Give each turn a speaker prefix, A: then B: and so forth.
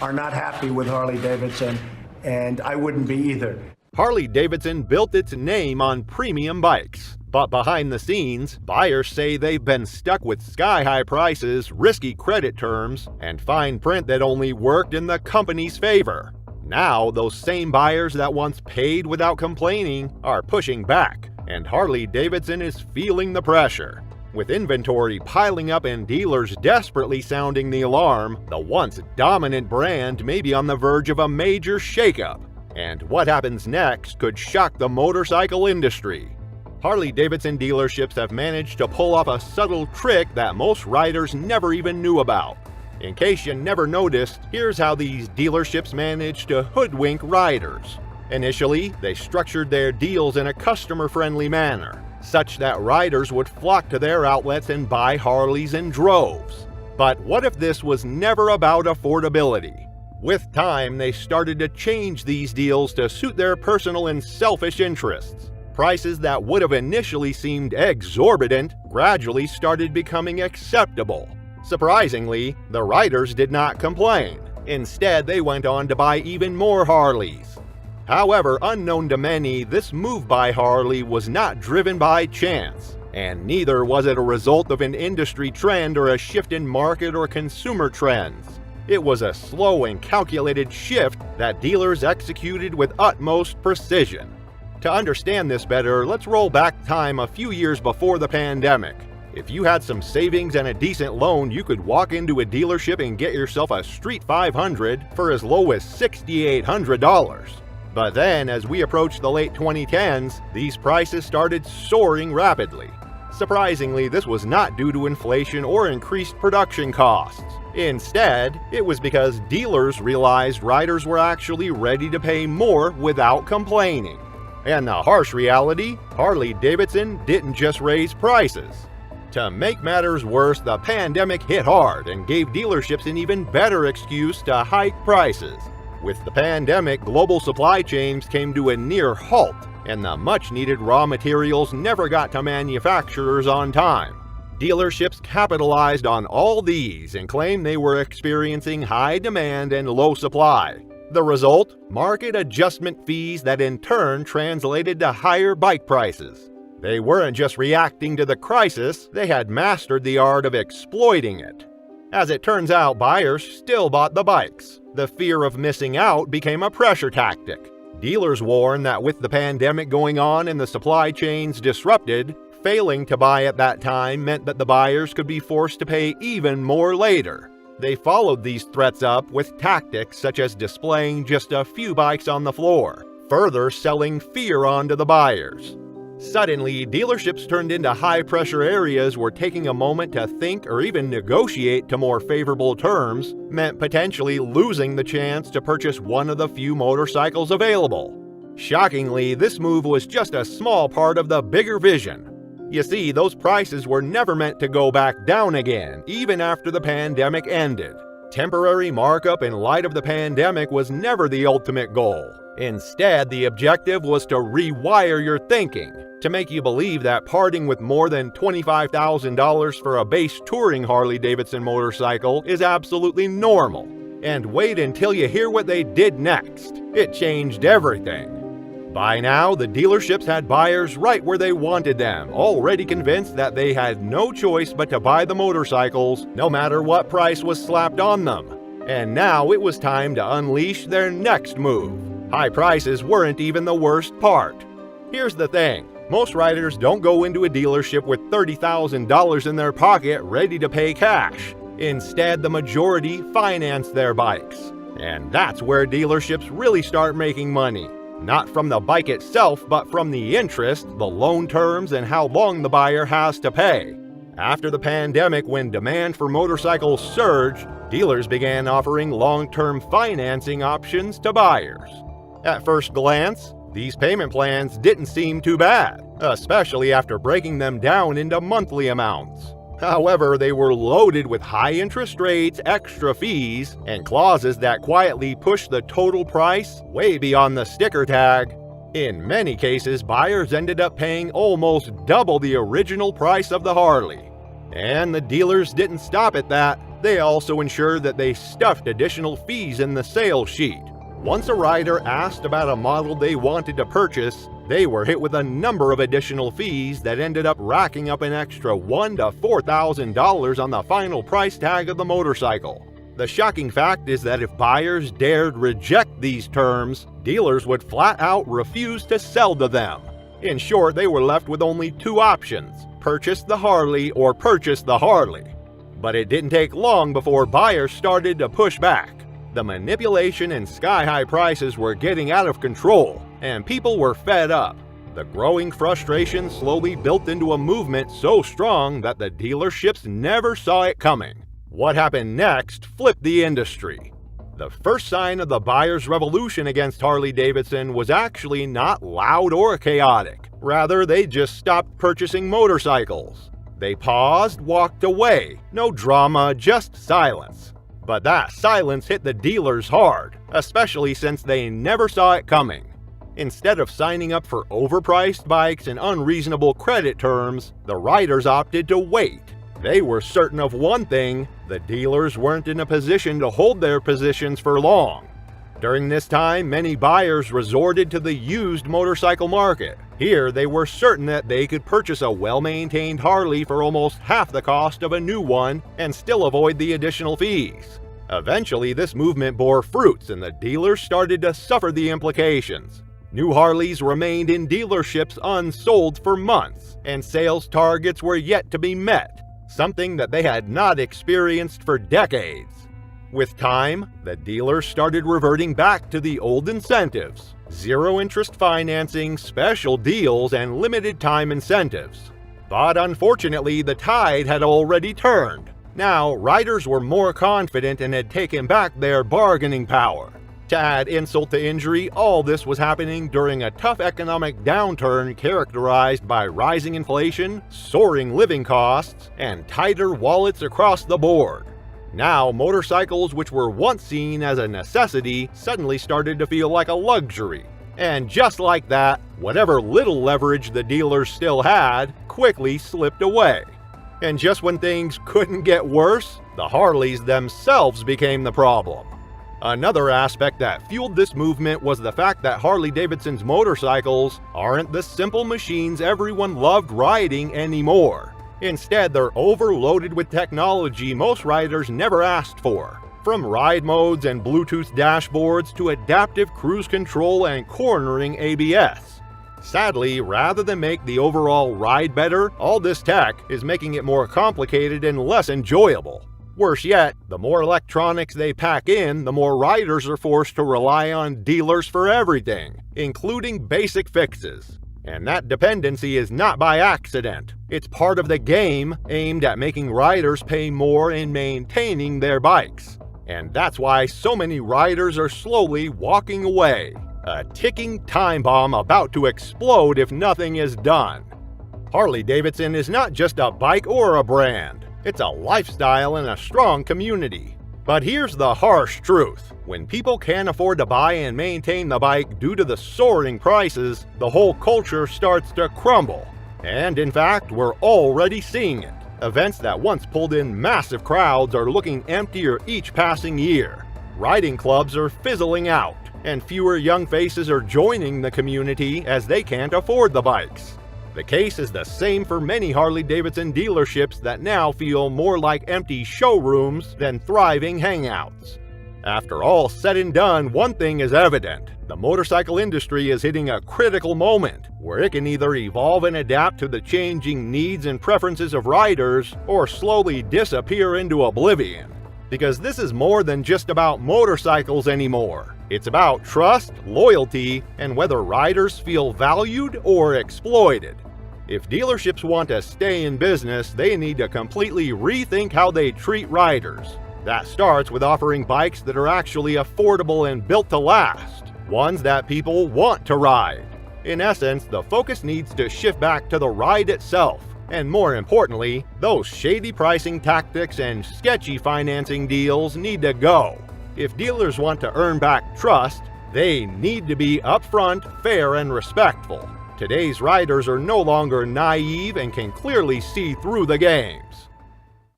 A: are not happy with Harley-Davidson, and I wouldn't be either.
B: Harley-Davidson built its name on premium bikes, but behind the scenes, buyers say they've been stuck with sky-high prices, risky credit terms, and fine print that only worked in the company's favor. Now, those same buyers that once paid without complaining are pushing back, and Harley-Davidson is feeling the pressure. With inventory piling up and dealers desperately sounding the alarm, the once dominant brand may be on the verge of a major shakeup. And what happens next could shock the motorcycle industry. Harley-Davidson dealerships have managed to pull off a subtle trick that most riders never even knew about. In case you never noticed, here's how these dealerships managed to hoodwink riders. Initially, they structured their deals in a customer-friendly manner, such that riders would flock to their outlets and buy Harleys in droves. But what if this was never about affordability? With time, they started to change these deals to suit their personal and selfish interests. Prices that would have initially seemed exorbitant gradually started becoming acceptable. Surprisingly, the riders did not complain. Instead, they went on to buy even more Harleys. However, unknown to many, this move by Harley was not driven by chance, and neither was it a result of an industry trend or a shift in market or consumer trends. It was a slow and calculated shift that dealers executed with utmost precision. To understand this better, let's roll back time a few years before the pandemic. If you had some savings and a decent loan, you could walk into a dealership and get yourself a Street 500 for as low as $6,800. But then, as we approached the late 2010s, these prices started soaring rapidly. Surprisingly, this was not due to inflation or increased production costs. Instead, it was because dealers realized riders were actually ready to pay more without complaining. And the harsh reality, Harley-Davidson didn't just raise prices. To make matters worse, the pandemic hit hard and gave dealerships an even better excuse to hike prices. With the pandemic, global supply chains came to a near halt, and the much-needed raw materials never got to manufacturers on time. Dealerships capitalized on all these and claimed they were experiencing high demand and low supply. The result? Market adjustment fees that in turn translated to higher bike prices. They weren't just reacting to the crisis, they had mastered the art of exploiting it. As it turns out, buyers still bought the bikes. The fear of missing out became a pressure tactic. Dealers warned that with the pandemic going on and the supply chains disrupted, failing to buy at that time meant that the buyers could be forced to pay even more later. They followed these threats up with tactics such as displaying just a few bikes on the floor, further selling fear onto the buyers. Suddenly, dealerships turned into high-pressure areas where taking a moment to think or even negotiate to more favorable terms meant potentially losing the chance to purchase one of the few motorcycles available. Shockingly, this move was just a small part of the bigger vision. You see, those prices were never meant to go back down again, even after the pandemic ended. Temporary markup in light of the pandemic was never the ultimate goal. Instead, the objective was to rewire your thinking, to make you believe that parting with more than $25,000 for a base touring Harley-Davidson motorcycle is absolutely normal. And wait until you hear what they did next. It changed everything. By now, the dealerships had buyers right where they wanted them, already convinced that they had no choice but to buy the motorcycles, no matter what price was slapped on them. And now it was time to unleash their next move. High prices weren't even the worst part. Here's the thing. Most riders don't go into a dealership with $30,000 in their pocket ready to pay cash. Instead, the majority finance their bikes. And that's where dealerships really start making money. Not from the bike itself, but from the interest, the loan terms, and how long the buyer has to pay. After the pandemic, when demand for motorcycles surged, dealers began offering long-term financing options to buyers. At first glance, these payment plans didn't seem too bad, especially after breaking them down into monthly amounts. However, they were loaded with high interest rates, extra fees, and clauses that quietly pushed the total price way beyond the sticker tag. In many cases, buyers ended up paying almost double the original price of the Harley. And the dealers didn't stop at that. They also ensured that they stuffed additional fees in the sales sheet. Once a rider asked about a model they wanted to purchase, they were hit with a number of additional fees that ended up racking up an extra $1,000 to $4,000 on the final price tag of the motorcycle. The shocking fact is that if buyers dared reject these terms, dealers would flat out refuse to sell to them. In short, they were left with only two options: purchase the Harley or purchase the Harley. But it didn't take long before buyers started to push back. The manipulation and sky-high prices were getting out of control, and people were fed up. The growing frustration slowly built into a movement so strong that the dealerships never saw it coming. What happened next flipped the industry. The first sign of the buyer's revolution against Harley-Davidson was actually not loud or chaotic. Rather, they just stopped purchasing motorcycles. They paused, walked away. No drama, just silence. But that silence hit the dealers hard, especially since they never saw it coming. Instead of signing up for overpriced bikes and unreasonable credit terms, the riders opted to wait. They were certain of one thing: the dealers weren't in a position to hold their positions for long. During this time, many buyers resorted to the used motorcycle market. Here, they were certain that they could purchase a well-maintained Harley for almost half the cost of a new one and still avoid the additional fees. Eventually, this movement bore fruits and the dealers started to suffer the implications. New Harleys remained in dealerships unsold for months, and sales targets were yet to be met, something that they had not experienced for decades. With time, the dealers started reverting back to the old incentives: zero-interest financing, special deals, and limited-time incentives. But unfortunately, the tide had already turned. Now, riders were more confident and had taken back their bargaining power. To add insult to injury, all this was happening during a tough economic downturn characterized by rising inflation, soaring living costs, and tighter wallets across the board. Now, motorcycles which were once seen as a necessity suddenly started to feel like a luxury. And just like that, whatever little leverage the dealers still had quickly slipped away. And just when things couldn't get worse, the Harleys themselves became the problem. Another aspect that fueled this movement was the fact that Harley-Davidson's motorcycles aren't the simple machines everyone loved riding anymore. Instead, they're overloaded with technology most riders never asked for, from ride modes and Bluetooth dashboards to adaptive cruise control and cornering ABS. Sadly, rather than make the overall ride better, all this tech is making it more complicated and less enjoyable. Worse yet, the more electronics they pack in, the more riders are forced to rely on dealers for everything, including basic fixes. And that dependency is not by accident. It's part of the game aimed at making riders pay more in maintaining their bikes. And that's why so many riders are slowly walking away. A ticking time bomb about to explode if nothing is done. Harley-Davidson is not just a bike or a brand. It's a lifestyle and a strong community. But here's the harsh truth. When people can't afford to buy and maintain the bike due to the soaring prices, the whole culture starts to crumble. And in fact, we're already seeing it. Events that once pulled in massive crowds are looking emptier each passing year. Riding clubs are fizzling out, and fewer young faces are joining the community as they can't afford the bikes. The case is the same for many Harley-Davidson dealerships that now feel more like empty showrooms than thriving hangouts. After all said and done, one thing is evident. The motorcycle industry is hitting a critical moment where it can either evolve and adapt to the changing needs and preferences of riders or slowly disappear into oblivion. Because this is more than just about motorcycles anymore. It's about trust, loyalty, and whether riders feel valued or exploited. If dealerships want to stay in business, they need to completely rethink how they treat riders. That starts with offering bikes that are actually affordable and built to last, ones that people want to ride. In essence, the focus needs to shift back to the ride itself. And more importantly, those shady pricing tactics and sketchy financing deals need to go. If dealers want to earn back trust, they need to be upfront, fair, and respectful. Today's riders are no longer naive and can clearly see through the games.